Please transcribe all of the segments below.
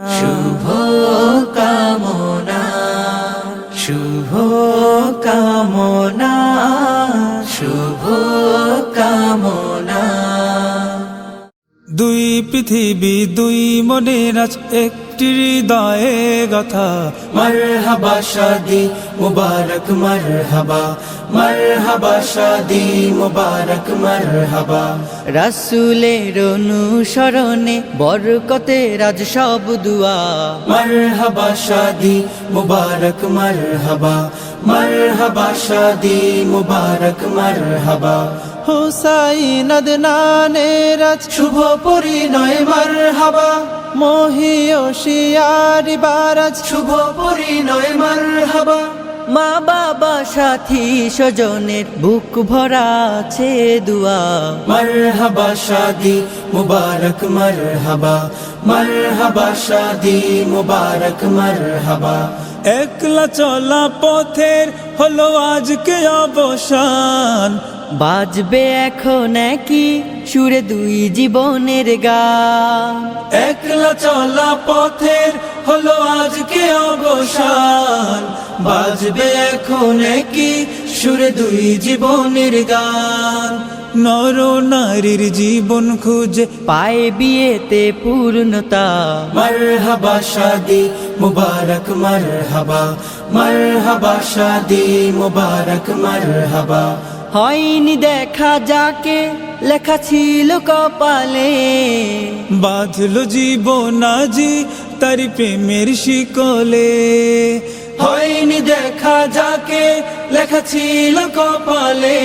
শুভ কামনা, শুভ কামনা, শুভ কামনা। দুই পৃথিবী দুই মনের আজ একটি হৃদয়ে গাথা। মারহাবা শাদি মুবারক মারহাবা, মারহাবা শাদি মুবারক মারহাবা। রাসূলের অনুসরণে বরকতের আজ সব দুয়া। মারহাবা শাদি মুবারক মারহাবা, মারহাবা শাদি মুবারক মারহাবা। হুসাইন আদনানের আজ শুভ পরিণয় মারহাবা, মহিয়সিয়ারি বারাজ শুভ পরিণয় মারহাবা। মা বাবা সাথী স্বজনের বুক ভরা আছে দুয়া। মারহাবা শাদি মুবারক মারহাবা, মারহাবা শাদি মুবারক মারহাবা। একলা চলা পথের হলো আজকে অবসান। বাজবে এখন কি সুরে দুই জীবনের গান। একলা চলা পথের হলো আজকে অবসান। বাজবে এখন কি সুরে দুই জীবনের গান। নর নারীর জীবন খুঁজে পায় বিয়েতে পূর্ণতা। মারহাবা শাদি মুবারক মারহাবা, মারহাবা শাদি মুবারক মারহাবা। হয়নি দেখা যাকে লেখা ছিল কপালে। বাঁধলো জীবন আজি তারি প্রেমের শিকলে। হয়নি দেখা যাকে লেখা ছিল কপালে।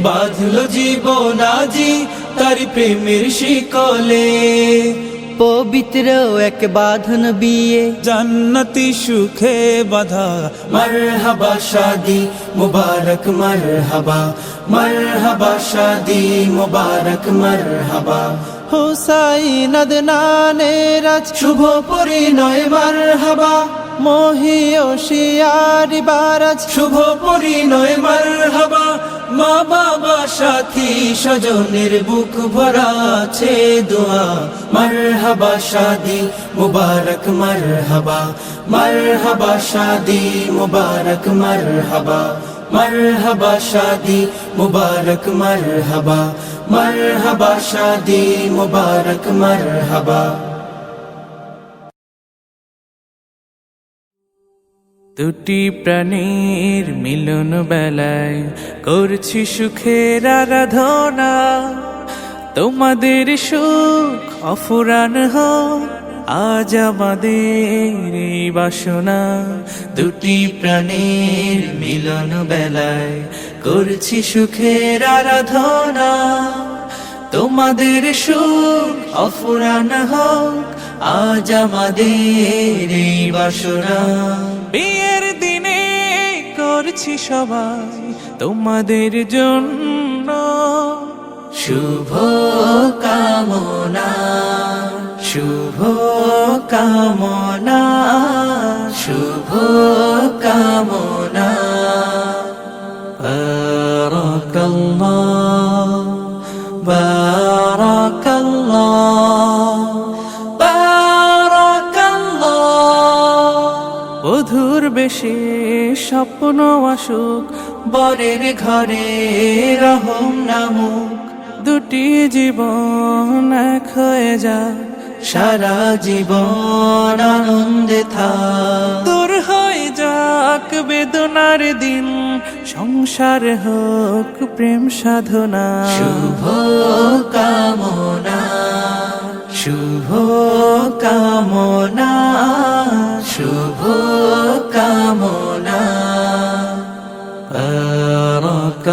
বাঁধলো জীবন আজি তারি প্রেমের শিকলে। পবিত্র এক বাঁধন বিয়ে জান্নাতি সুখে বাধা। মারহাবা শাদি মুবারক মারহাবা, মারহাবা শাদি মুবারক মারহাবা। হুসাইন আদনানের আজ শুভ পরিণয় মারহাবা, মহিয়সিয়ারি বারাজ শুভ পরিণয় মারহাবা। মা বাবা সাথী স্বজনের বুক ভরা আছে দোয়া। মারহাবা শাদি মুবারক মারহাবা, মারহাবা শাদি মুবারক মারহাবা। মারহাবা শাদি মুবারক মারহাবা, মারহাবা শাদি মুবারক মারহাবা। দুটি প্রাণীর মিলন বেলায় করছি সুখের আরাধনা। তোমাদের সুখ অফুরান হোক আজ আমাদের এই বাসনা। দুটি প্রাণীর মিলন বেলায় করছি সুখের আরাধনা। তোমাদের সুখ অফুরান হোক আজ আমাদের এই বাসনা। বিয়ের দিনে করছি সবাই তোমাদের জন্য শুভ কামনা, শুভ কামনা, শুভ কামনা। বারাকাল্লাহ, বারাকাল্লাহ, বারাকাল্লাহ। বধুর বেশে স্বপ্ন আসুক বরের ঘরে রহম নামুক। দুটি জীবন এক হয়ে যায় সারা জীবন আনন্দে থাক। দূর হয়ে যাক বেদনার দিন সংসার হোক প্রেম সাধনা। শুভ কামনা, শুভ কামনা, শুভ কামনা।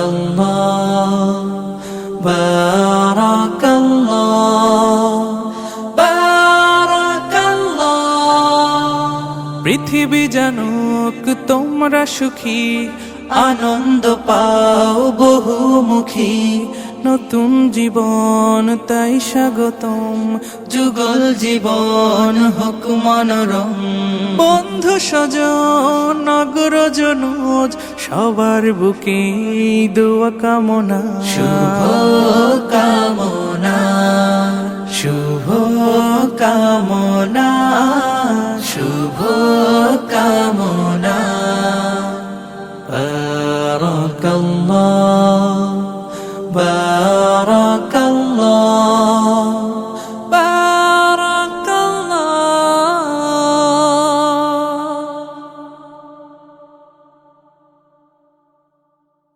বারাকাল্লাহ, বারাকাল্লাহ, বারাকাল্লাহ। পৃথিবী জানুক তোমরা সুখী আনন্দ পাও বহুমুখী। নতুন জীবন তাই স্বাগতম যুগল জীবন হোক মনোরম। বন্ধু স্বজন নগরজনুজ সবার বুকে দোয়া কামনা। শুভ কামনা, শুভ কামনা, শুভ কামনা। বারাকাল্লাহ, বারাকাল্লাহ।